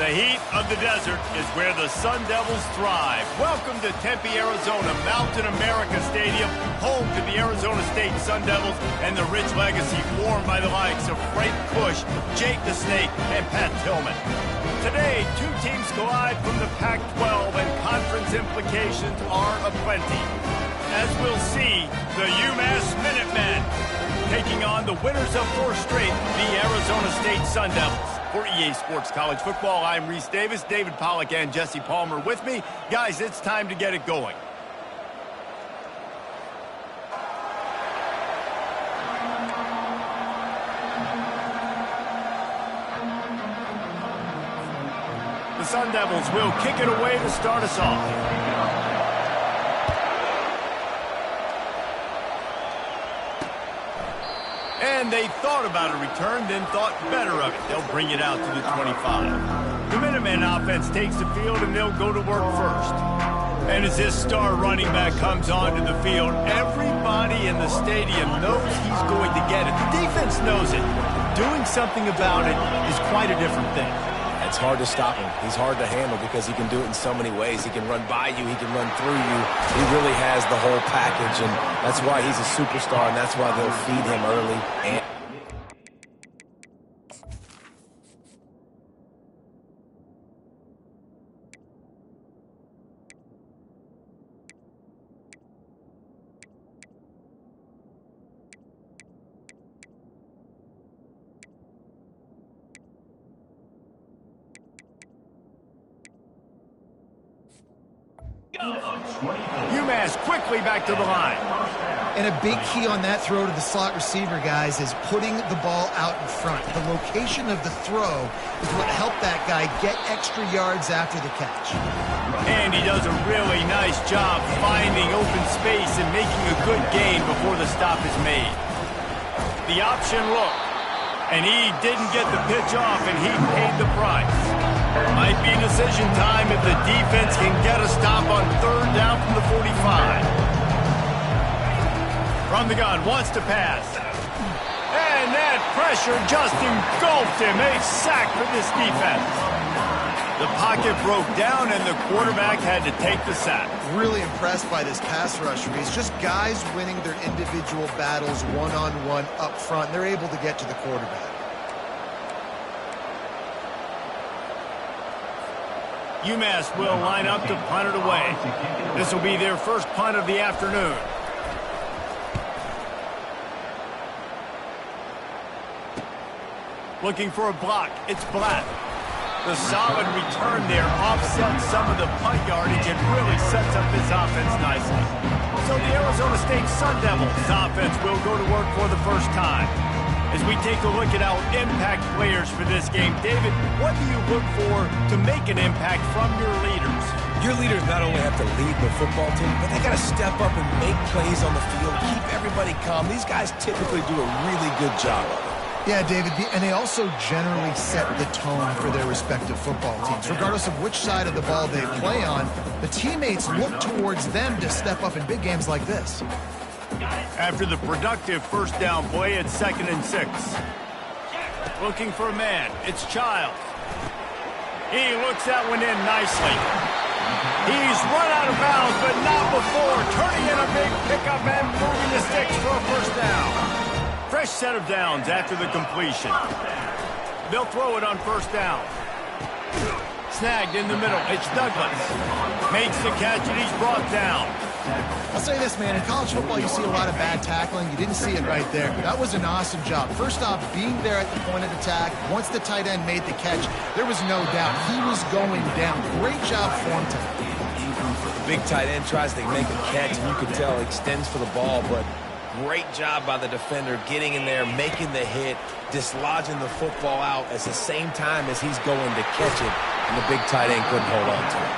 The heat of the desert is where the Sun Devils thrive. Welcome to Tempe, Arizona, Mountain America Stadium, home to the Arizona State Sun Devils and the rich legacy formed by the likes of Frank Bush, Jake the Snake, and Pat Tillman. Today, two teams collide from the Pac-12 and conference implications are aplenty. As we'll see, the UMass Minutemen taking on the winners of 4 straight, the Arizona State Sun Devils. For EA Sports College Football, I'm Reese Davis, David Pollack, and Jesse Palmer with me. Guys, it's time to get it going. The Sun Devils will kick it away to start us off. And they thought about a return, then thought better of it. They'll bring it out to the 25. The Minutemen offense takes the field, and they'll go to work first. And as this star running back comes onto the field, everybody in the stadium knows he's going to get it. The defense knows it. Doing something about it is quite a different thing. It's hard to stop him. He's hard to handle because he can do it in so many ways. He can run by you. He can run through you. He really has the whole package, and that's why he's a superstar, and that's why they'll feed him early. And UMass quickly back to the line. And a big key on that throw to the slot receiver, guys, is putting the ball out in front. The location of the throw is what helped that guy get extra yards after the catch. And he does a really nice job finding open space and making a good gain before the stop is made. The option look, and he didn't get the pitch off, and he paid the price. Might be decision time if the defense can get a stop on 3rd down from the 45. From the gun, wants to pass. And that pressure just engulfed him. A sack for this defense. The pocket broke down, and the quarterback had to take the sack. Really impressed by this pass rush, Reese. Just guys winning their individual battles one-on-one up front. They're able to get to the quarterback. UMass will line up to punt it away. This will be their first punt of the afternoon. Looking for a block. It's Black. The solid return there offsets some of the punt yardage and really sets up this offense nicely. So the Arizona State Sun Devils offense will go to work for the first time. As we take a look at our impact players for this game, David, what do you look for to make an impact from your leaders? your leaders not only have to lead the football team, but they got to step up and make plays on the field, keep everybody calm. These guys typically do a really good job of it. Yeah, David, and they also generally set the tone for their respective football teams. Regardless of which side of the ball they play on, the teammates look towards them to step up in big games like this. After the productive first down play, it's 2nd and 6. Looking for a man. It's Child. He looks that one in nicely. He's run out of bounds, but not before. Turning in a big pickup and moving the sticks for a first down. Fresh set of downs after the completion. They'll throw it on first down. Snagged in the middle. It's Douglas. Makes the catch, and he's brought down. I'll say this, man. In college football, you see a lot of bad tackling. You didn't see it right there, but that was an awesome job. First off, being there at the point of attack. Once the tight end made the catch, there was no doubt he was going down. Great job form tonight. The big tight end tries to make a catch, and you can tell extends for the ball, but great job by the defender getting in there, making the hit, dislodging the football out at the same time as he's going to catch it, and the big tight end couldn't hold on to it.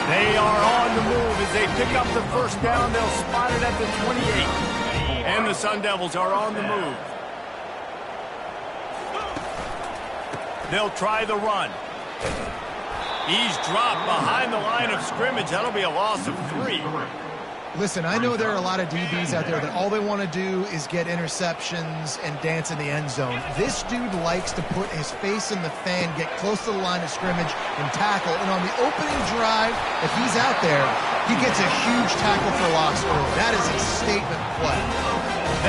They are on the move as they pick up the first down. They'll spot it at the 28. And the Sun Devils are on the move. They'll try the run. He's dropped behind the line of scrimmage. That'll be a loss of 3. Listen, I know there are a lot of DBs out there that all they want to do is get interceptions and dance in the end zone. This dude likes to put his face in the fan, get close to the line of scrimmage, and tackle. And on the opening drive, if he's out there, he gets a huge tackle for loss early. That is a statement play.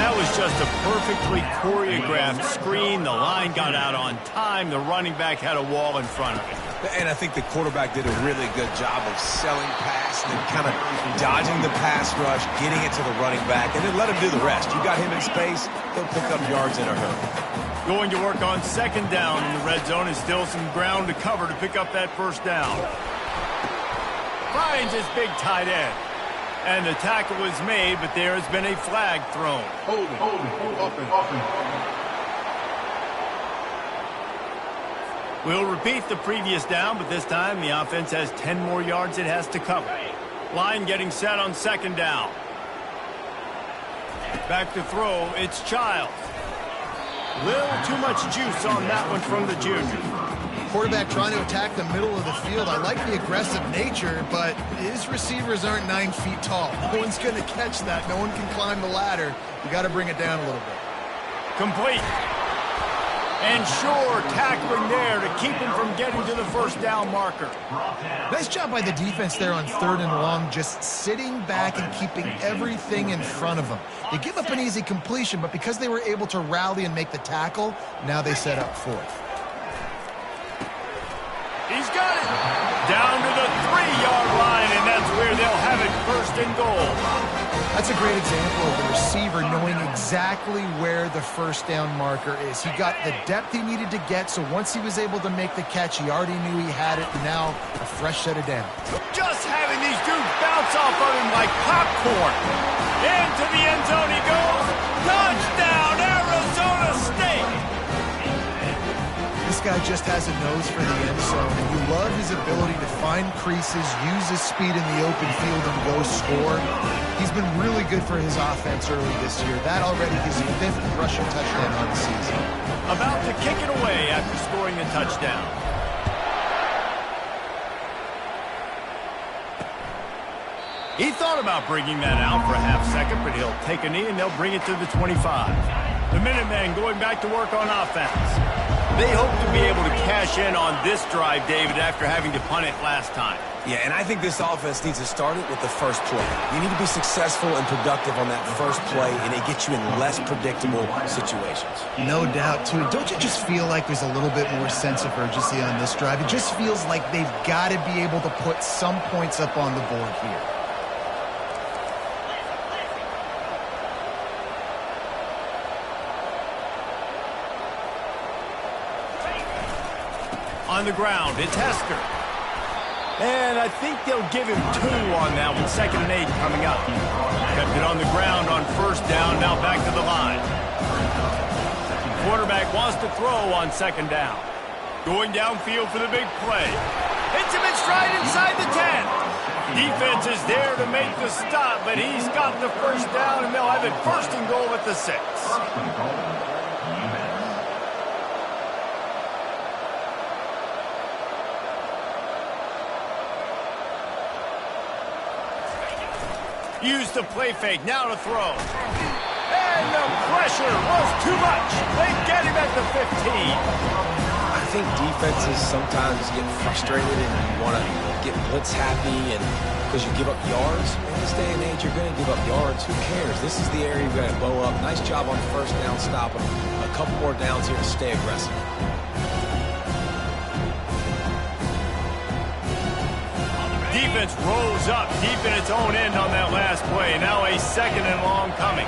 That was just a perfectly choreographed screen. The line got out on time. The running back had a wall in front of it. And I think the quarterback did a really good job of selling pass and then kind of dodging the pass rush, getting it to the running back, and then let him do the rest. You got him in space, he'll pick up yards in a hurry. Going to work on second down in the red zone, and still some ground to cover to pick up that first down. Finds his big tight end. And the tackle was made, but there has been a flag thrown. Hold it. We'll repeat the previous down, but this time the offense has 10 more yards it has to cover. Line getting set on second down. Back to throw, it's Childs. Little too much juice on that one from the junior. Quarterback trying to attack the middle of the field. I like the aggressive nature, but his receivers aren't 9 feet tall. No one's going to catch that. No one can climb the ladder. You got to bring it down a little bit. Complete. And sure, tackling there to keep him from getting to the first down marker. Nice job by the defense there on third and long, just sitting back and keeping everything in front of them. They give up an easy completion, but because they were able to rally and make the tackle, now they set up fourth. He's got it. Down to the 3-yard line, and that's where they'll have it, first and goal. That's a great example of the receiver knowing exactly where the first down marker is. He got the depth he needed to get, so once he was able to make the catch, he already knew he had it, and now a fresh set of down. Just having these dudes bounce off of him like popcorn. Into the end zone he goes. Touchdown, Arizona State. This guy just has a nose for the end zone, and you love his ability to find creases, use his speed in the open field, and go score. He's been really good for his offense early this year. That already his 5th rushing touchdown on the season. About to kick it away after scoring a touchdown. He thought about bringing that out for a half second, but he'll take a knee and they'll bring it to the 25. The Minutemen going back to work on offense. They hope to be able to cash in on this drive, David, after having to punt it last time. Yeah, and I think this offense needs to start it with the first play. You need to be successful and productive on that first play, and it gets you in less predictable situations. No doubt, too. Don't you just feel like there's a little bit more sense of urgency on this drive? It just feels like they've got to be able to put some points up on the board here. On the ground, it's Hester. And I think they'll give him 2 on that one. 2nd and 8 coming up. Kept it on the ground on first down, now back to the line. Quarterback wants to throw on second down. Going downfield for the big play. Hits him in stride inside the 10. Defense is there to make the stop, but he's got the first down, and they'll have it first and goal at the 6. Used the play fake, now to throw. And the pressure was too much. They get him at the 15. I think defenses sometimes get frustrated and you want to get blitz happy and because you give up yards. In this day and age, you're going to give up yards. Who cares? This is the area you're going to blow up. Nice job on first down, stopping a couple more downs here to stay aggressive. Defense rolls up deep in its own end on that last play. Now a 2nd and long coming.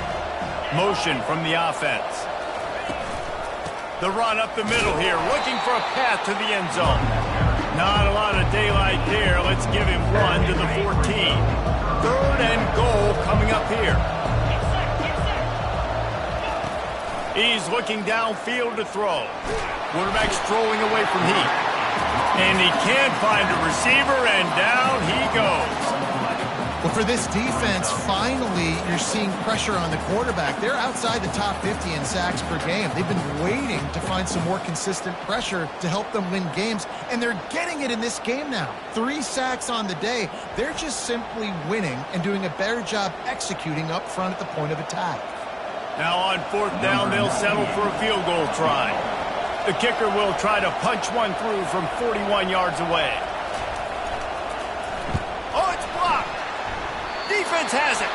Motion from the offense. The run up the middle here, looking for a path to the end zone. Not a lot of daylight there. Let's give him 1 to the 14. 3rd and goal coming up here. He's looking downfield to throw. Quarterback strolling away from heat. And he can't find a receiver, and down he goes. Well, for this defense, finally, you're seeing pressure on the quarterback. They're outside the top 50 in sacks per game. They've been waiting to find some more consistent pressure to help them win games, and they're getting it in this game now. 3 sacks on the day. They're just simply winning and doing a better job executing up front at the point of attack. Now on 4th down, they'll settle for a field goal try. The kicker will try to punch one through from 41 yards away. Oh, it's blocked. Defense has it.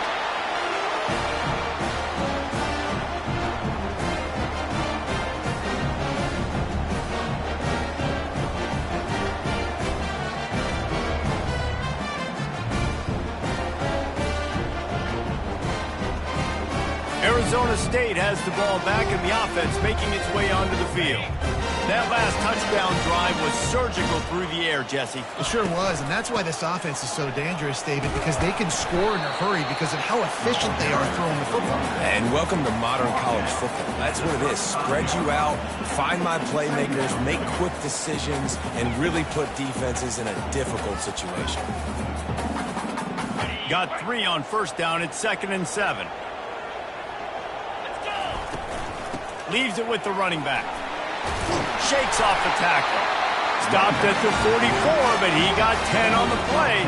Arizona State has the ball back in the offense, making its way onto the field. That last touchdown drive was surgical through the air, Jesse. It sure was, and that's why this offense is so dangerous, David, because they can score in a hurry because of how efficient they are throwing the football. And welcome to modern college football. That's what it is. Spread you out, find my playmakers, make quick decisions, and really put defenses in a difficult situation. Got 3 on 1st down. It's 2nd and 7. Leaves it with the running back. Shakes off the tackle. Stopped at the 44, but he got 10 on the play.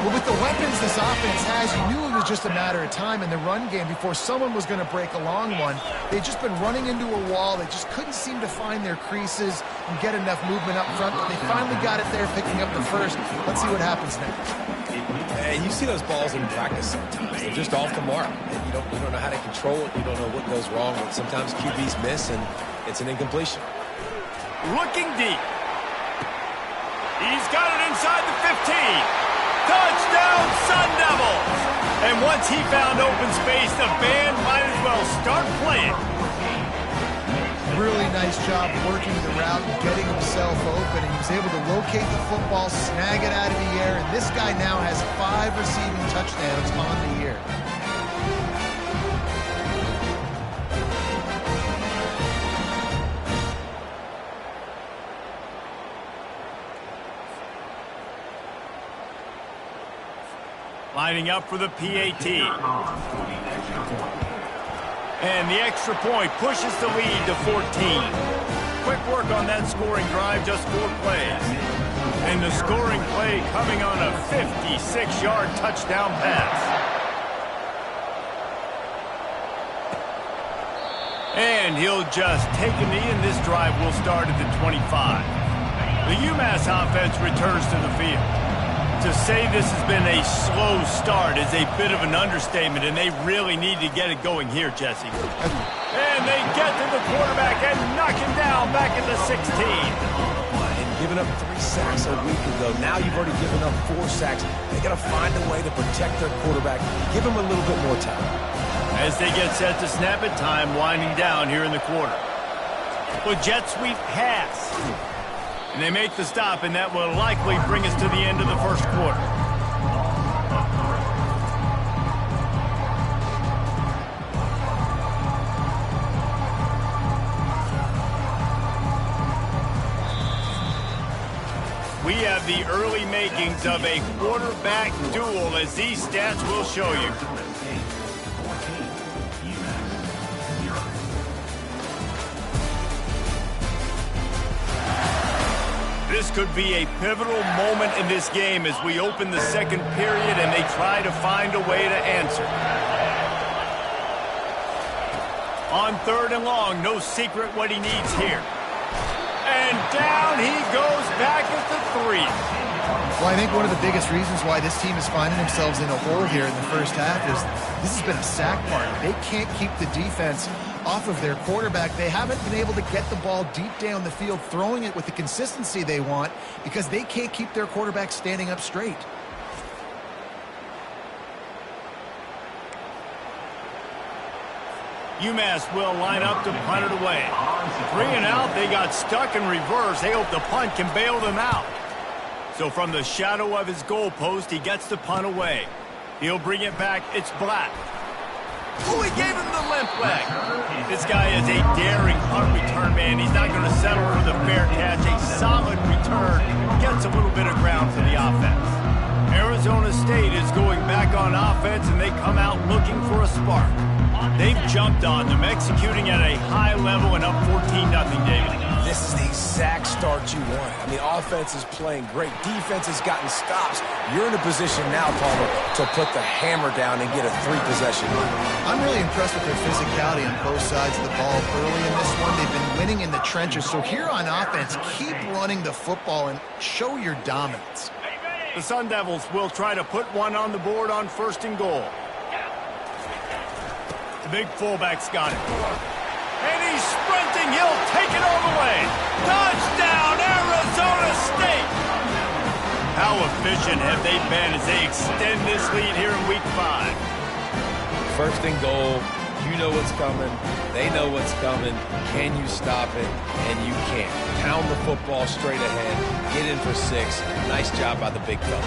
Well, with the weapons this offense has, you knew it was just a matter of time in the run game before someone was going to break a long one. They'd just been running into a wall. They just couldn't seem to find their creases and get enough movement up front, but they finally got it there, picking up the first. Let's see what happens next. And you see those balls in practice sometimes. They're just off the mark. And you don't know how to control it. You don't know what goes wrong. But sometimes QBs miss, and it's an incompletion. Looking deep. He's got it inside the 15. Touchdown, Sun Devils! And once he found open space, the band might as well start playing. Really nice job working the route and getting himself open, and he was able to locate the football, snag it out of the air, and this guy now has 5 receiving touchdowns on the year. Lining up for the PAT. And the extra point pushes the lead to 14. Quick work on that scoring drive, just 4 plays. And the scoring play coming on a 56-yard touchdown pass. And he'll just take a knee, and this drive will start at the 25. The UMass offense returns to the field. To say this has been a slow start is a bit of an understatement, and they really need to get it going here, Jesse. And they get to the quarterback and knock him down back at the 16. And giving up 3 sacks a week ago. Now you've already given up 4 sacks. They got to find a way to protect their quarterback. Give him a little bit more time. As they get set to snap it, time winding down here in the quarter. Well, jet sweep pass. And they make the stop, and that will likely bring us to the end of the first quarter. We have the early makings of a quarterback duel, as these stats will show you. This could be a pivotal moment in this game as we open the second period and they try to find a way to answer. On 3rd and long, no secret what he needs here. And down he goes back at the 3. Well, I think one of the biggest reasons why this team is finding themselves in a hole here in the first half is this has been a sack party. They can't keep the defense off of their quarterback. They haven't been able to get the ball deep down the field, throwing it with the consistency they want because they can't keep their quarterback standing up straight. UMass will line up to punt it away. 3 and out, they got stuck in reverse. They hope the punt can bail them out. So from the shadow of his goalpost, he gets the punt away. He'll bring it back. It's Black. Oh, he gave him the limp leg. This guy is a daring punt return man. He's not going to settle for the fair catch. A solid return. Gets a little bit of ground for the offense. Arizona State is going back on offense, and they come out looking for a spark. They've jumped on them, executing at a high level and up 14-0, David. This is the exact start you want. I mean, offense is playing great. Defense has gotten stops. You're in a position now, Palmer, to put the hammer down and get a 3-possession lead. I'm really impressed with their physicality on both sides of the ball early in this one. They've been winning in the trenches. So here on offense, keep running the football and show your dominance. The Sun Devils will try to put one on the board on 1st and goal. The big fullback's got it. And he's sprinting. He'll take it all the way. Touchdown, Arizona State! How efficient have they been as they extend this lead here in Week 5? 1st and goal. You know what's coming. They know what's coming. Can you stop it? And you can't. Pound the football straight ahead. Get in for 6. Nice job by the big fella.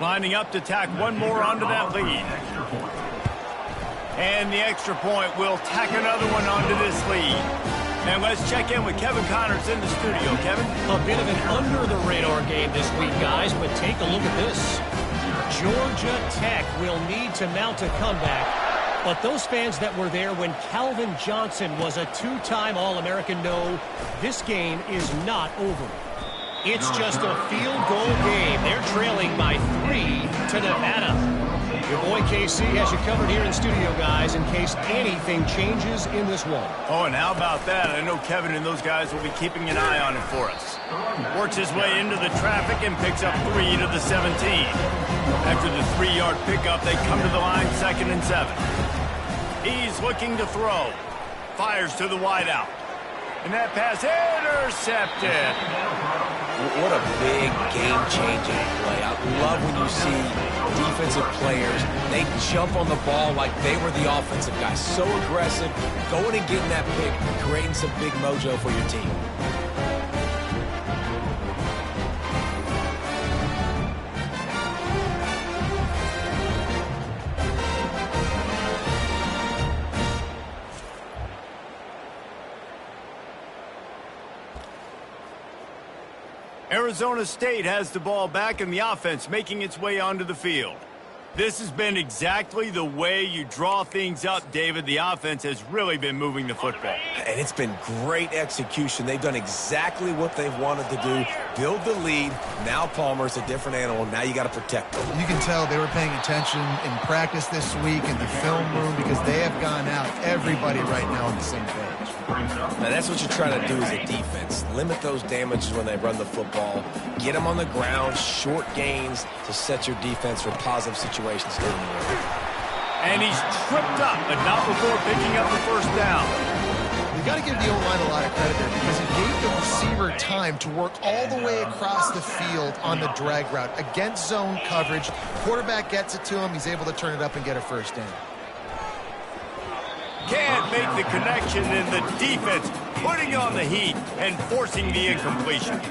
Lining up to tack one more onto that lead. And the extra point will tack another one onto this lead. And let's check in with Kevin Connors in the studio. Kevin? A bit of an under-the-radar game this week, guys, but take a look at this. Georgia Tech will need to mount a comeback, but those fans that were there when Calvin Johnson was a 2-time All-American know this game is not over. It's just a field goal game. They're trailing by 3 to Nevada. Your boy KC has you covered here in studio, guys, in case anything changes in this one. Oh, and how about that? I know Kevin and those guys will be keeping an eye on it for us. Works his way into the traffic and picks up 3 to the 17. After the 3-yard pickup, they come to the line 2nd and 7. He's looking to throw. Fires to the wideout. And that pass intercepted. What a big game-changing play. I love when you see defensive players, they jump on the ball like they were the offensive guys. So aggressive, going and getting that pick, creating some big mojo for your team. Arizona State has the ball back and the offense making its way onto the field. This has been exactly the way you draw things up, David. The offense has really been moving the football. And it's been great execution. They've done exactly what they've wanted to do. Build the lead. Now Palmer's a different animal. Now you got to protect them. You can tell they were paying attention in practice this week in the film room because they have gone out, everybody right now on the same page. Now that's what you're trying to do as a defense. Limit those damages when they run the football. Get them on the ground, short gains to set your defense for positive situations during the game. And he's tripped up, but not before picking up the 1st down. You got to give the O-line a lot of credit there because he gave the receiver time to work all the way across the field on the drag route against zone coverage. Quarterback gets it to him. He's able to turn it up and get a 1st down. Can't make the connection, and the defense putting on the heat and forcing the incompletion.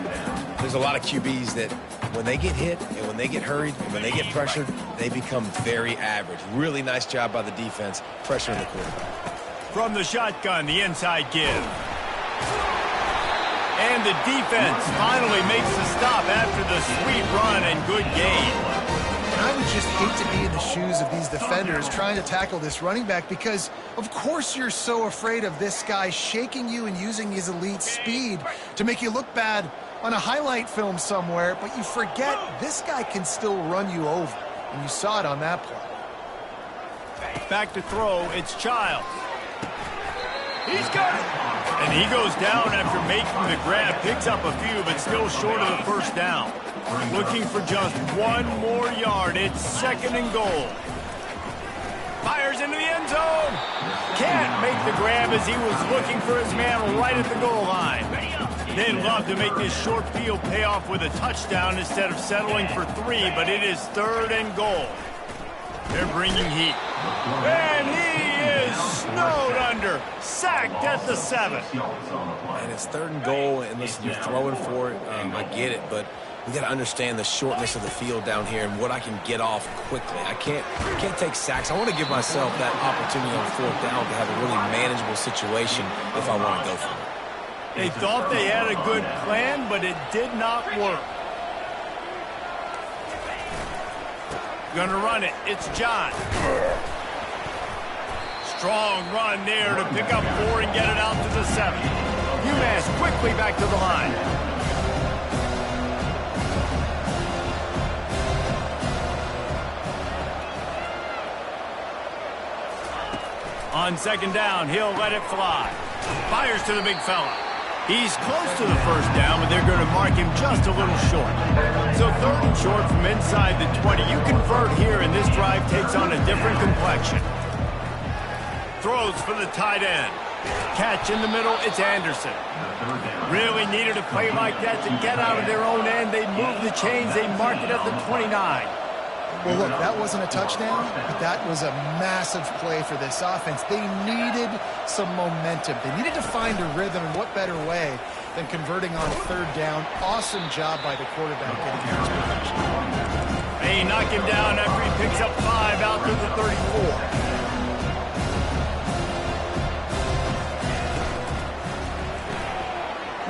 There's a lot of QBs that when they get hit and when they get hurried and when they get pressured, they become very average. Really nice job by the defense, pressuring the quarterback. From the shotgun, the inside give. And the defense finally makes the stop after the sweet run and good gain. And I would just hate to be in the shoes of these defenders trying to tackle this running back because, of course, you're so afraid of this guy shaking you and using his elite speed to make you look bad on a highlight film somewhere, but you forget this guy can still run you over, and you saw it on that play. Back to throw, it's Childs. He's got it. And he goes down after making the grab, picks up a few, but still short of the 1st down. Looking for just 1 more yard. It's 2nd and goal. Fires into the end zone. Can't make the grab as he was looking for his man right at the goal line. They'd love to make this short field pay off with a touchdown instead of settling for 3, but it is 3rd and goal. They're bringing heat. And he is snowed under. Sacked at the 7. And it's 3rd and goal, and listen, you're throwing for it. I get it, but we got to understand the shortness of the field down here and what I can get off quickly. I can't take sacks. I want to give myself that opportunity on 4th down to have a really manageable situation if I want to go for it. They thought they had a good plan, but it did not work. Gonna run it. It's John. Strong run there to pick up 4 and get it out to the 7. UMass quickly back to the line. On second down, he'll let it fly. Fires to the big fella. He's close to the first down, but they're going to mark him just a little short. So 3rd and short from inside the 20. You convert here, and this drive takes on a different complexion. Throws for the tight end. Catch in the middle, it's Anderson. Really needed a play like that to get out of their own end. They move the chains, they mark it at the 29. Well, look, that wasn't a touchdown, but that was a massive play for this offense. They needed some momentum. They needed to find a rhythm, and what better way than converting on 3rd down. Awesome job by the quarterback getting there to perfection. They knock him down after he picks up 5 out to the 34.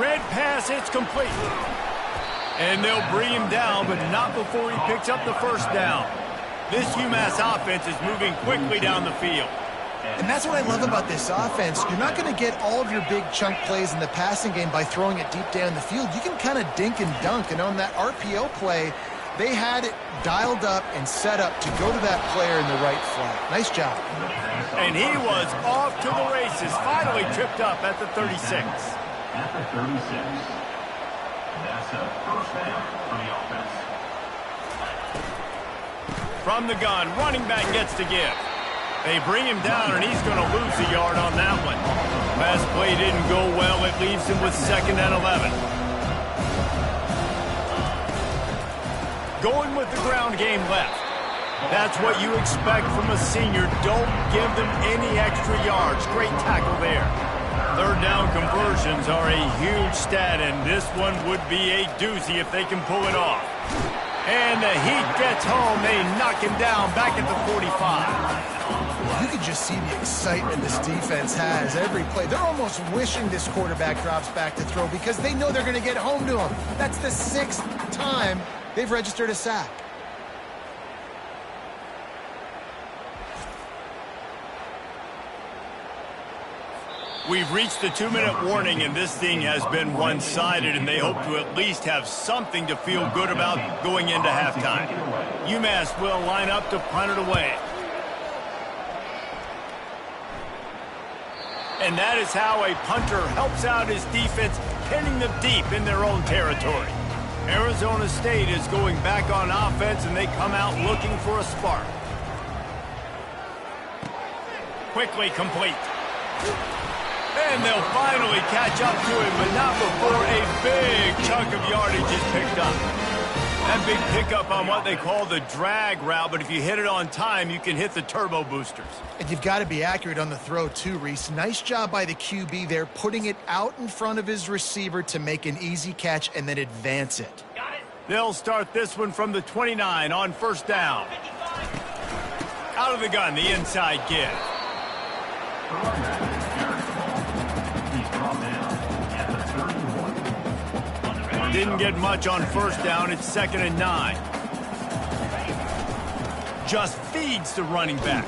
Red pass, it's complete. And they'll bring him down, but not before he picks up the first down. This UMass offense is moving quickly down the field. And that's what I love about this offense. You're not going to get all of your big chunk plays in the passing game by throwing it deep down the field. You can kind of dink and dunk. And on that RPO play, they had it dialed up and set up to go to that player in the right flat. Nice job. And he was off to the races, finally tripped up at the 36. At the 36. That's a first down for the offense. From the gun, running back gets to give. They bring him down, and he's going to lose a yard on that one. Last play didn't go well. It leaves him with 2nd and 11. Going with the ground game left. That's what you expect from a senior. Don't give them any extra yards. Great tackle there. 3rd down conversions are a huge stat, and this one would be a doozy if they can pull it off. And the Heat gets home. They knock him down back at the 45. You can just see the excitement this defense has every play. They're almost wishing this quarterback drops back to throw because they know they're going to get home to him. That's the 6th time they've registered a sack. We've reached the 2-minute warning, and this thing has been one-sided, and they hope to at least have something to feel good about going into halftime. UMass will line up to punt it away. And that is how a punter helps out his defense, pinning them deep in their own territory. Arizona State is going back on offense, and they come out looking for a spark. Quickly complete. And they'll finally catch up to him, but not before a big chunk of yardage is picked up. That big pickup on what they call the drag route, but if you hit it on time, you can hit the turbo boosters. And you've got to be accurate on the throw too, Reese. Nice job by the QB there, putting it out in front of his receiver to make an easy catch and then advance it. They'll start this one from the 29 on 1st down. Out of the gun, the inside give. Didn't get much on 1st down. It's 2nd and 9. Just feeds the running back.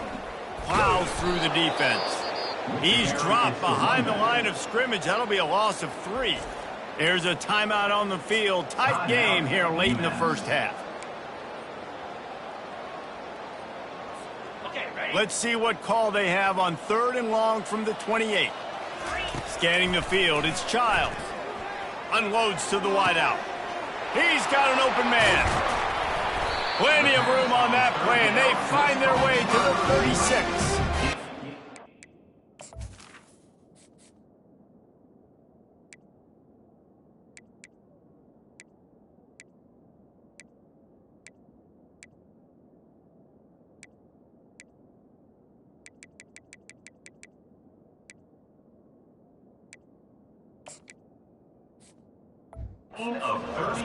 Plows through the defense. He's dropped behind the line of scrimmage. That'll be a loss of 3. There's a timeout on the field. Tight game here late in the first half. Let's see what call they have on 3rd and long from the 28. Scanning the field, it's Childs. Unloads to the wideout. He's got an open man. Plenty of room on that play, and they find their way to the 36.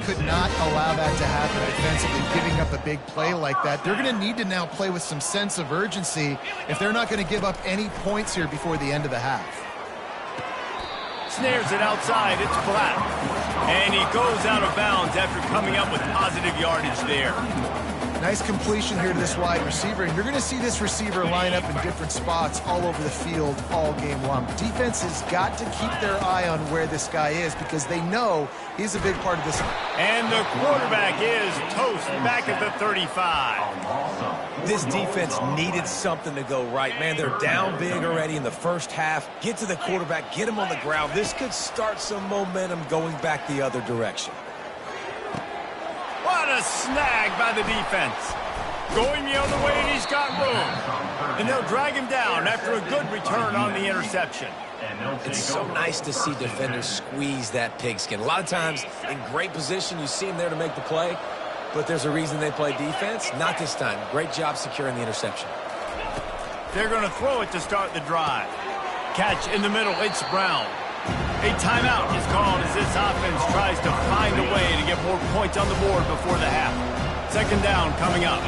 Could not allow that to happen defensively, giving up a big play like that. They're going to need to now play with some sense of urgency if they're not going to give up any points here before the end of the half. snares it outside. It's flat. And he goes out of bounds after coming up with positive yardage there. Nice completion here to this wide receiver, and you're going to see this receiver line up in different spots all over the field all game long. Defense has got to keep their eye on where this guy is because they know he's a big part of this. And the quarterback is toast back at the 35. This defense needed something to go right. Man, they're down big already in the first half. Get to the quarterback, get him on the ground. This could start some momentum going back the other direction. What a snag by the defense. Going the other way, and he's got room. And they'll drag him down after a good return on the interception. It's so nice to see defenders squeeze that pigskin. A lot of times, in great position, you see them there to make the play, but there's a reason they play defense. Not this time. Great job securing the interception. They're going to throw it to start the drive. Catch in the middle. It's Brown. A timeout is called as this offense tries to find a way to get more points on the board before the half. Second down coming up.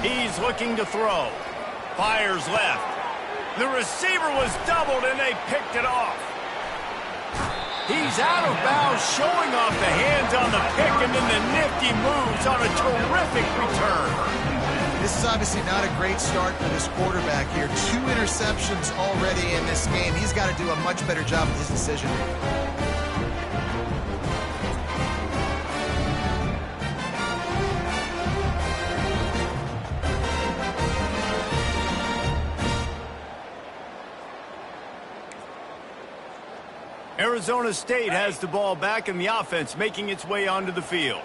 He's looking to throw. Fires left. The receiver was doubled and they picked it off. He's out of bounds, showing off the hands on the pick, and then the nifty moves on a terrific return. This is obviously not a great start for this quarterback here. 2 interceptions already in this game. He's got to do a much better job with his decision. Arizona State has the ball back and the offense making its way onto the field.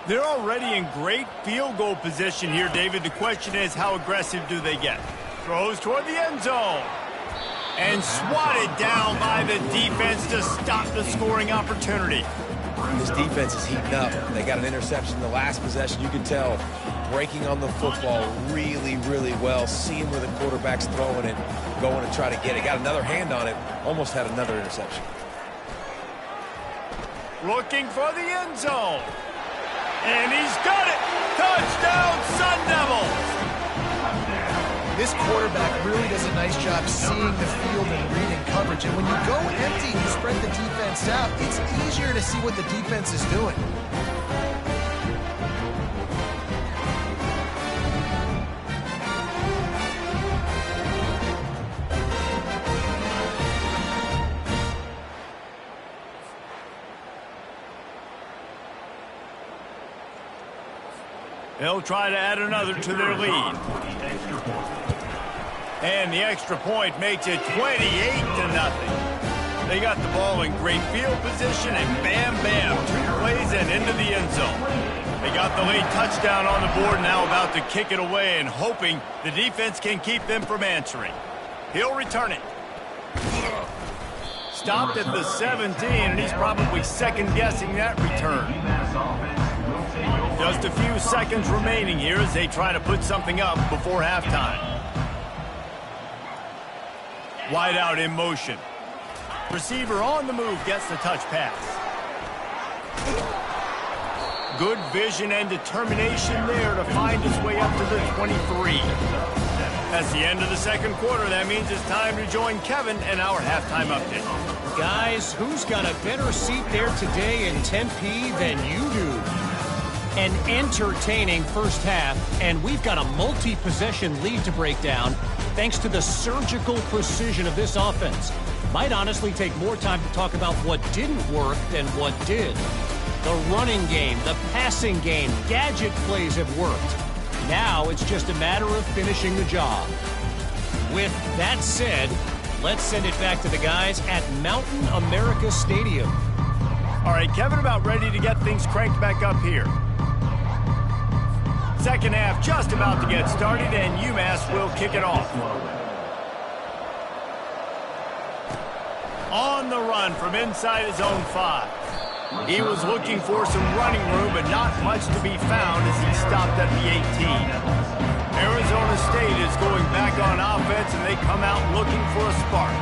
They're already in great field goal position here, David. The question is, how aggressive do they get? Throws toward the end zone. And swatted down by the defense to stop the scoring opportunity. This defense is heating up. They got an interception the last possession. You can tell breaking on the football really, really well. Seeing where the quarterback's throwing it, going to try to get it. Got another hand on it. Almost had another interception. Looking for the end zone. And he's got it! Touchdown, Sun Devils! This quarterback really does a nice job seeing the field and reading coverage. And when you go empty and you spread the defense out, it's easier to see what the defense is doing. They'll try to add another to their lead. And the extra point makes it 28-0. They got the ball in great field position, and bam, bam, 2 plays and into the end zone. They got the late touchdown on the board, now about to kick it away and hoping the defense can keep them from answering. He'll return it. Stopped at the 17, and he's probably second-guessing that return. Just a few seconds remaining here as they try to put something up before halftime. Wide out in motion. Receiver on the move gets the touch pass. Good vision and determination there to find his way up to the 23. That's the end of the second quarter. That means it's time to join Kevin and our halftime update. Guys, who's got a better seat there today in Tempe than you do? An entertaining first half, and we've got a multi-possession lead to break down thanks to the surgical precision of this offense. Might honestly take more time to talk about what didn't work than what did. The running game, the passing game, gadget plays have worked. Now it's just a matter of finishing the job. With that said, let's send it back to the guys at Mountain America Stadium. All right, Kevin, about ready to get things cranked back up here. Second half just about to get started, and UMass will kick it off. On the run from inside his own 5. He was looking for some running room, but not much to be found as he stopped at the 18. Arizona State is going back on offense, and they come out looking for a spark.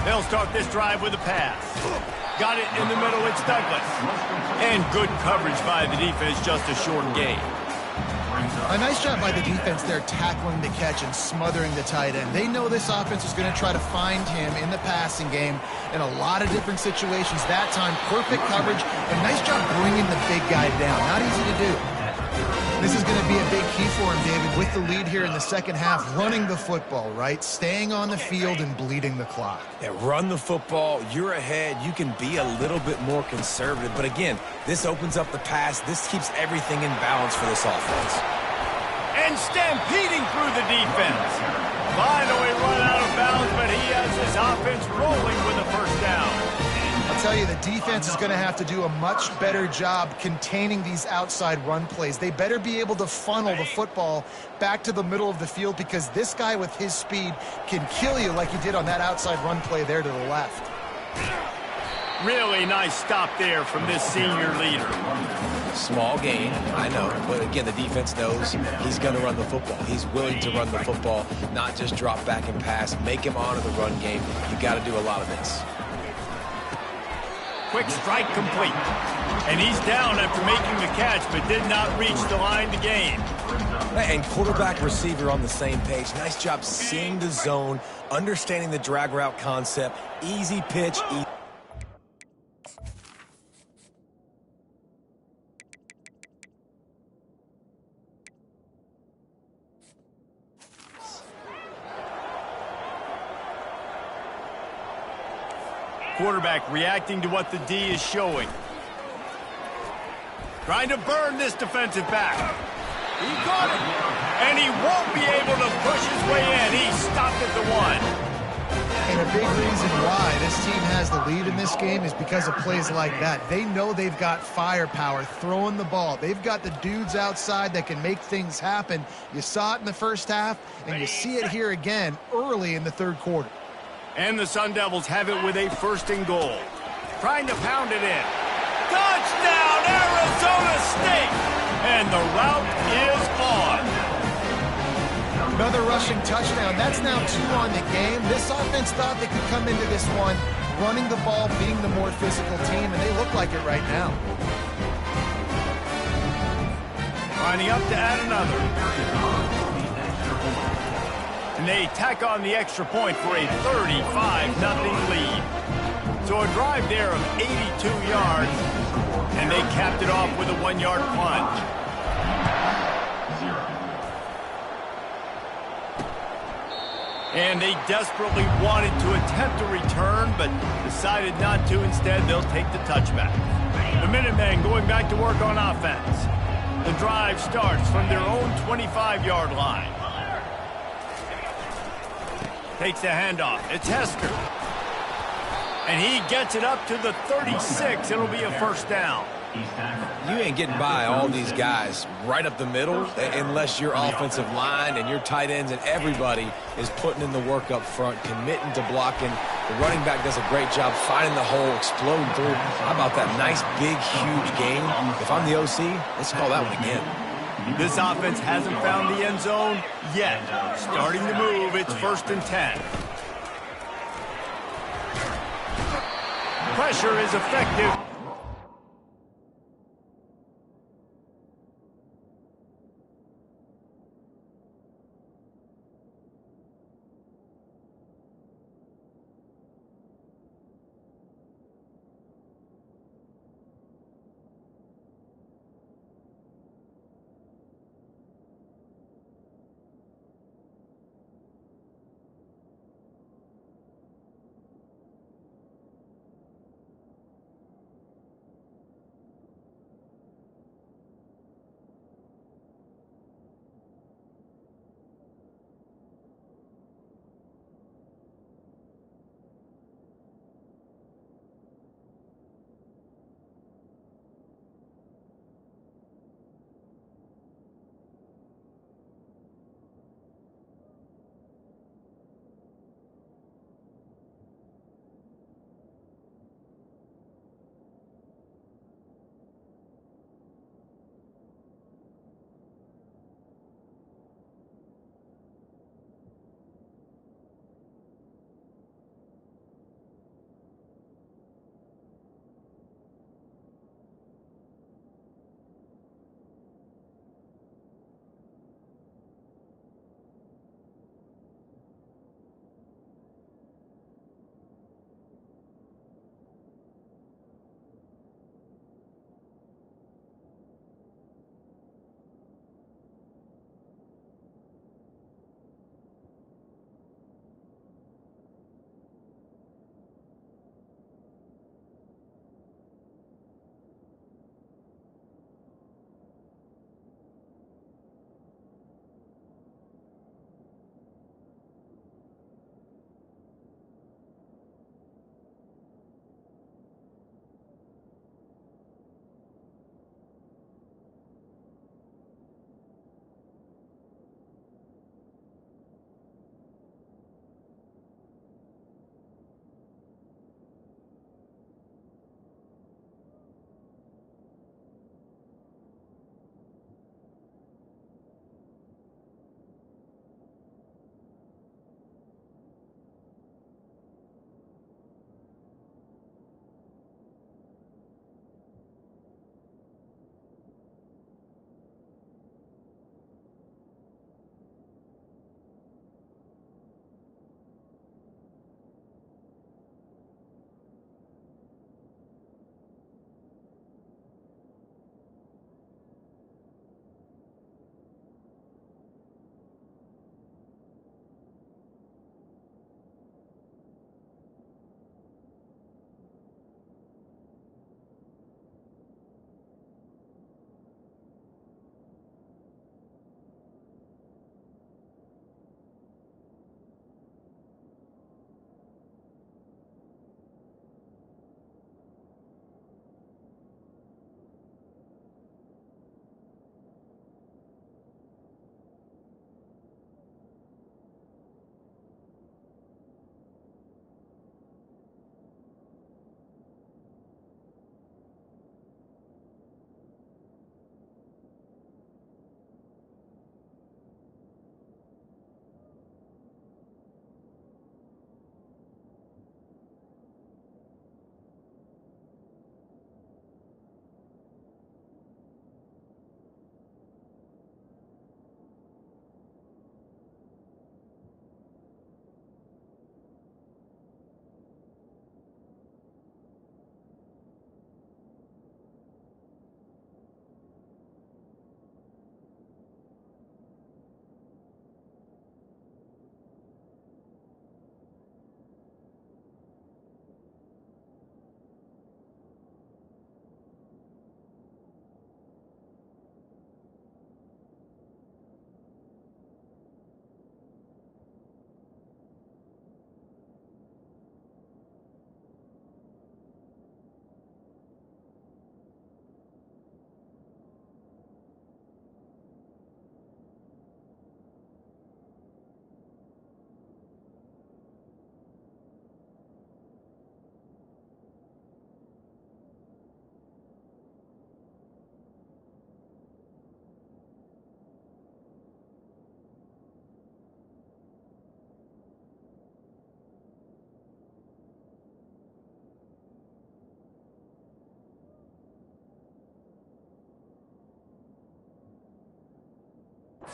They'll start this drive with a pass. Got it in the middle, it's Douglas. And good coverage by the defense, just a short gain. A nice job by the defense there tackling the catch and smothering the tight end. They know this offense is going to try to find him in the passing game in a lot of different situations. That time, perfect coverage and nice job bringing the big guy down. Not easy to do. This is going to be a big key for him, David, with the lead here in the second half, running the football, right? Staying on the field and bleeding the clock. Yeah, run the football. You're ahead. You can be a little bit more conservative. But again, this opens up the pass. This keeps everything in balance for this offense. And stampeding through the defense. Finally run out of bounds, but he has his offense rolling with a first down. I'll tell you, the defense is going to have to do a much better job containing these outside run plays. They better be able to funnel the football back to the middle of the field because this guy with his speed can kill you like he did on that outside run play there to the left. Really nice stop there from this senior leader. Small gain, I know, but again, the defense knows he's going to run the football. He's willing to run the football, not just drop back and pass, make him honor the run game. You got to do a lot of this. Quick strike complete. And he's down after making the catch, but did not reach the line to gain. And quarterback receiver on the same page. Nice job seeing the zone, understanding the drag route concept. Easy pitch. Quarterback reacting to what the D is showing. Trying to burn this defensive back. He got it. And he won't be able to push his way in. He stopped at the 1. And a big reason why this team has the lead in this game is because of plays like that. They know they've got firepower throwing the ball. They've got the dudes outside that can make things happen. You saw it in the first half, and you see it here again early in the third quarter. And the Sun Devils have it with a 1st and goal. Trying to pound it in. Touchdown, Arizona State! And the route is on. Another rushing touchdown. That's now 2 on the game. This offense thought they could come into this one running the ball, being the more physical team, and they look like it right now. Lining up to add another. And they tack on the extra point for a 35-0 lead. So a drive there of 82 yards, and they capped it off with a 1-yard plunge. And they desperately wanted to attempt a return, but decided not to. Instead, they'll take the touchback. The Minutemen going back to work on offense. The drive starts from their own 25-yard line. Takes the handoff. It's Hester. And he gets it up to the 36. It'll be a 1st down. You ain't getting by all these guys right up the middle unless your offensive line and your tight ends and everybody is putting in the work up front, committing to blocking. The running back does a great job finding the hole, exploding through. How about that nice, big, huge gain? If I'm the OC, let's call that one again. This offense hasn't found the end zone yet. Starting to move, it's 1st and 10. Pressure is effective.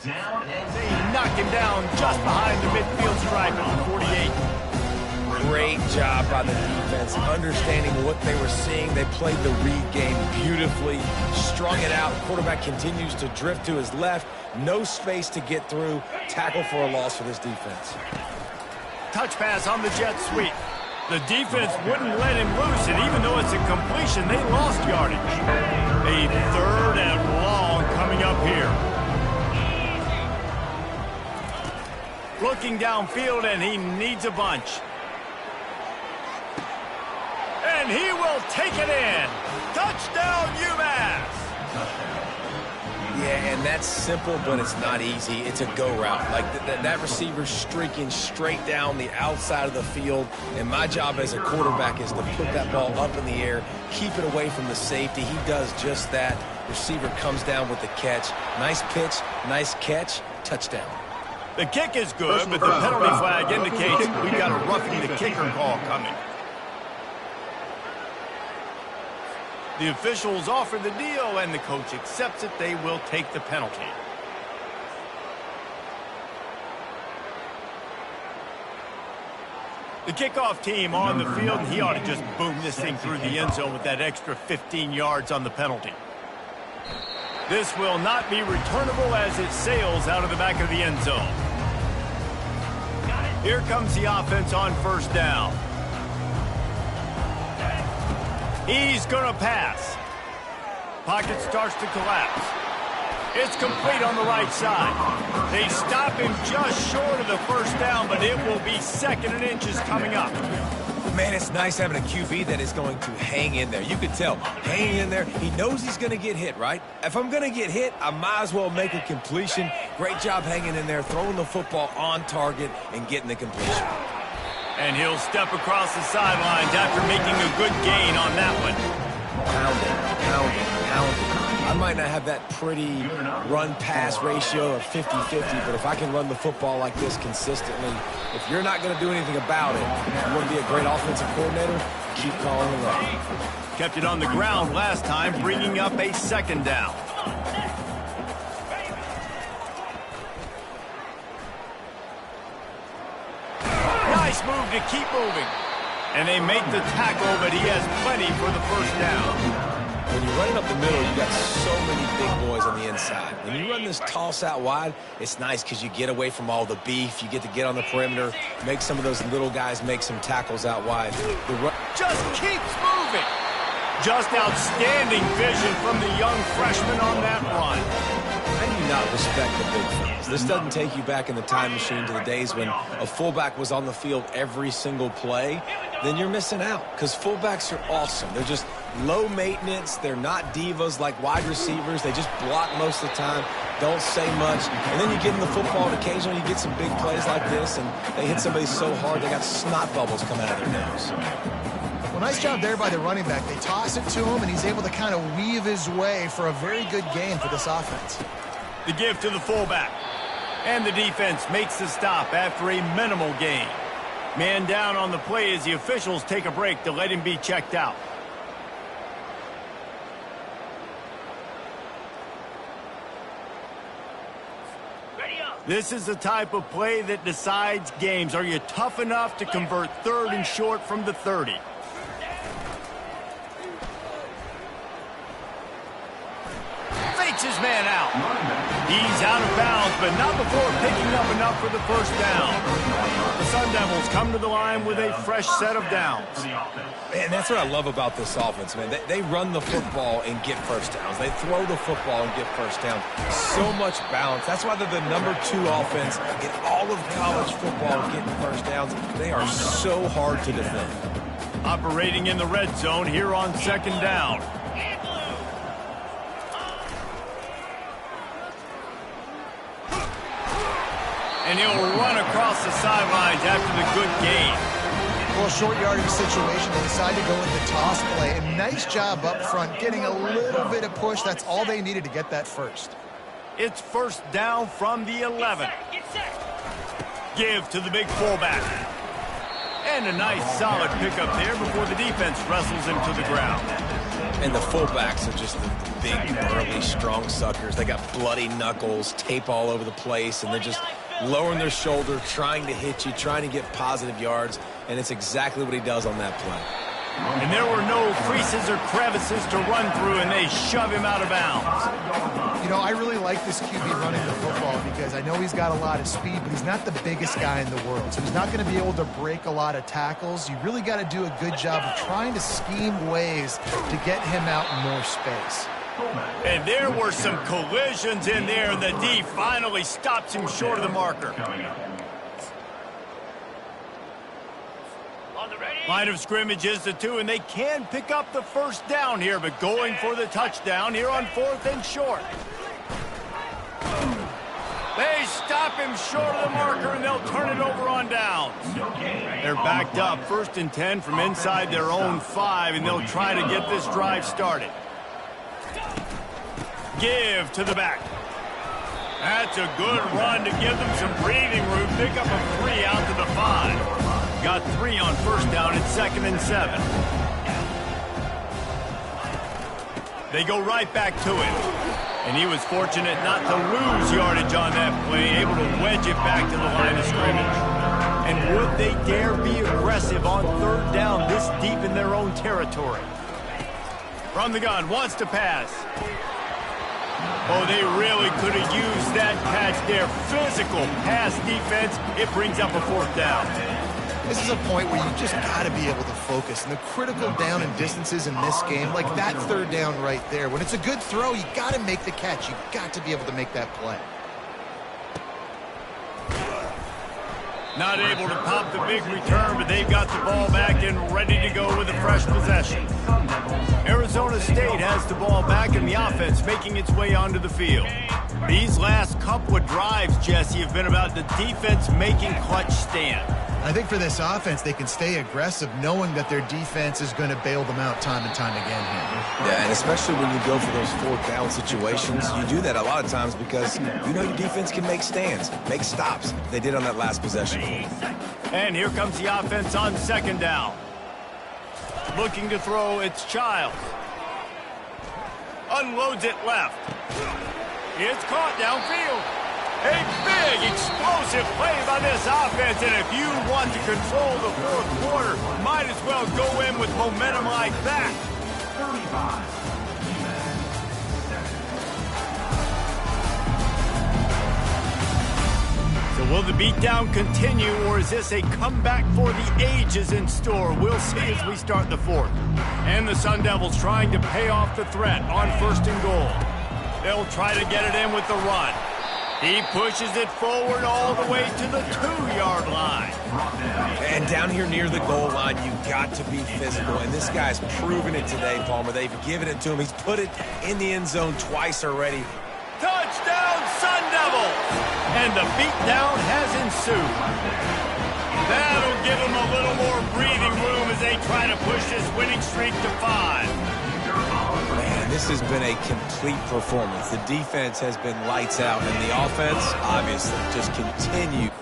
Down and They knock him down just behind the midfield stripe at 48. Great job by the defense, understanding what they were seeing. They played the read game beautifully, strung it out. Quarterback continues to drift to his left. No space to get through. Tackle for a loss for this defense. Touch pass on the jet sweep. The defense wouldn't let him loose, and even though it's a completion, they lost yardage. A 3rd and long coming up here. Looking downfield, and he needs a bunch. And he will take it in. Touchdown, UMass. Yeah, and that's simple, but it's not easy. It's a go route. Like that receiver's streaking straight down the outside of the field, and my job as a quarterback is to put that ball up in the air, keep it away from the safety. He does just that. Receiver comes down with the catch. Nice pitch, nice catch, touchdown. The kick is good, but the penalty flag indicates we've got a roughing the kicker call coming. The officials offer the deal, and the coach accepts it. They will take the penalty. The kickoff team on the field, and he ought to just boom this thing through the end zone with that extra 15 yards on the penalty. This will not be returnable as it sails out of the back of the end zone. Here comes the offense on 1st down. He's going to pass. Pocket starts to collapse. It's complete on the right side. They stop him just short of the 1st down, but it will be 2nd and inches coming up. Man, it's nice having a QB that is going to hang in there. You can tell, hanging in there. He knows he's going to get hit, right? If I'm going to get hit, I might as well make a completion. Great job hanging in there, throwing the football on target and getting the completion. And he'll step across the sidelines after making a good gain on that one. Pounding, pounding, pounding. I might not have that pretty run-pass ratio of 50-50, but if I can run the football like this consistently, if you're not going to do anything about it, you want to be a great offensive coordinator, keep calling the run. Kept it on the ground last time, bringing up a 2nd down. Nice move to keep moving. And they make the tackle, but he has plenty for the 1st down. When you run it up the middle, you got so many big boys on the inside. When you run this toss out wide, it's nice because you get away from all the beef. You get to get on the perimeter, make some of those little guys make some tackles out wide. Just keeps moving. Just outstanding vision from the young freshman on that run. How do you not respect the big fellas? This doesn't take you back in the time machine to the days when a fullback was on the field every single play. Then you're missing out because fullbacks are awesome. They're just low maintenance. They're not divas like wide receivers. They just block most of the time, don't say much. And then you get in the football, and occasionally you get some big plays like this, and they hit somebody so hard they got snot bubbles coming out of their nose. Well, nice job there by the running back. They toss it to him, and he's able to kind of weave his way for a very good gain for this offense. The give to the fullback. And the defense makes the stop after a minimal gain. Man down on the play as the officials take a break to let him be checked out. This is the type of play that decides games. Are you tough enough to convert 3rd and short from the 30? Fakes his man out. He's out of bounds, but not before picking up enough for the 1st down. The Sun Devils come to the line with a fresh set of downs. Man, that's what I love about this offense, man. They run the football and get 1st downs. They throw the football and get 1st downs. So much balance. That's why they're the #2 offense in all of college football getting 1st downs. They are so hard to defend. Operating in the red zone here on 2nd down. And he'll run across the sidelines after the good gain. Well, short yardage situation, they decide to go with the toss play. And nice job up front, getting a little bit of push. That's all they needed to get that 1st. It's 1st down from the 11. Give to the big fullback. And a nice solid pickup there before the defense wrestles him to the ground. And the fullbacks are just the big, burly, strong suckers. They got bloody knuckles, tape all over the place, and they're just lowering their shoulder, trying to hit you, trying to get positive yards, and it's exactly what he does on that play. And there were no creases or crevices to run through, and they shove him out of bounds. You know, I really like this QB running the football because I know he's got a lot of speed, but he's not the biggest guy in the world. So he's not going to be able to break a lot of tackles. You really got to do a good job of trying to scheme ways to get him out in more space. And there were some collisions in there, and the D finally stops him short of the marker. Line of scrimmage is the 2, and they can pick up the first down here, but going for the touchdown here on 4th and short. They stop him short of the marker, and they'll turn it over on downs. They're backed up 1st and 10 from inside their own 5, and they'll try to get this drive started. Give to the back. That's a good run to give them some breathing room. Pick up a 3 out to the 5. Got 3 on 1st down at 2nd and 7. They go right back to him. And he was fortunate not to lose yardage on that play, able to wedge it back to the line of scrimmage. And would they dare be aggressive on 3rd down this deep in their own territory? From the gun, wants to pass. Oh, they really could have used that catch there. Physical pass defense. It brings up a 4th down. This is a point where you just got to be able to focus. And the critical down and distances in this game, like that 3rd down right there, when it's a good throw, you got to make the catch. You got to be able to make that play. Not able to pop the big return, but they've got the ball back and ready to go with a fresh possession. Arizona State has the ball back in the offense, making its way onto the field. These last couple of drives, Jesse, have been about the defense making clutch stand. I think for this offense, they can stay aggressive knowing that their defense is going to bail them out time and time again here. Yeah, and especially when you go for those 4th down situations, you do that a lot of times because you know your defense can make stands, make stops. They did on that last possession. And here comes the offense on 2nd down. Looking to throw, it's Childs. Unloads it left. It's caught downfield. A big, explosive play by this offense, and if you want to control the 4th quarter, might as well go in with momentum like that. 35. So will the beatdown continue, or is this a comeback for the ages in store? We'll see as we start the 4th. And the Sun Devils trying to pay off the threat on 1st and goal. They'll try to get it in with the run. He pushes it forward all the way to the 2-yard line. And down here near the goal line, you've got to be physical. And this guy's proven it today, Palmer. They've given it to him. He's put it in the end zone twice already. Touchdown, Sun Devils! And the beatdown has ensued. That'll give them a little more breathing room as they try to push this winning streak to 5. Man, this has been a complete performance. The defense has been lights out, and the offense, obviously, just continued.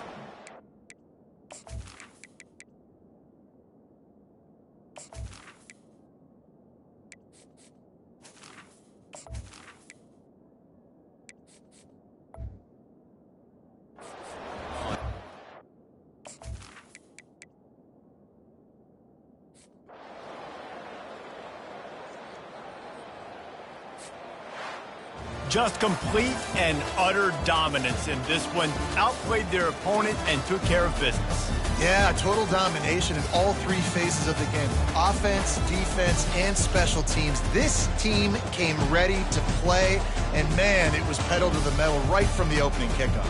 Just complete and utter dominance in this one. Outplayed their opponent and took care of business. Yeah, total domination in all 3 phases of the game. Offense, defense, and special teams. This team came ready to play, and man, it was pedal to the metal right from the opening kickoff.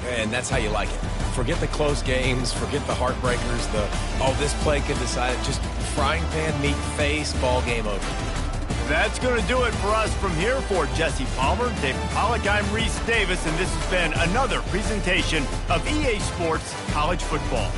And that's how you like it. Forget the close games, forget the heartbreakers, this play could decide it. Just frying pan, meat, face, ball game over. That's going to do it for us from here. For Jesse Palmer, David Pollack, I'm Reese Davis, and this has been another presentation of EA Sports College Football.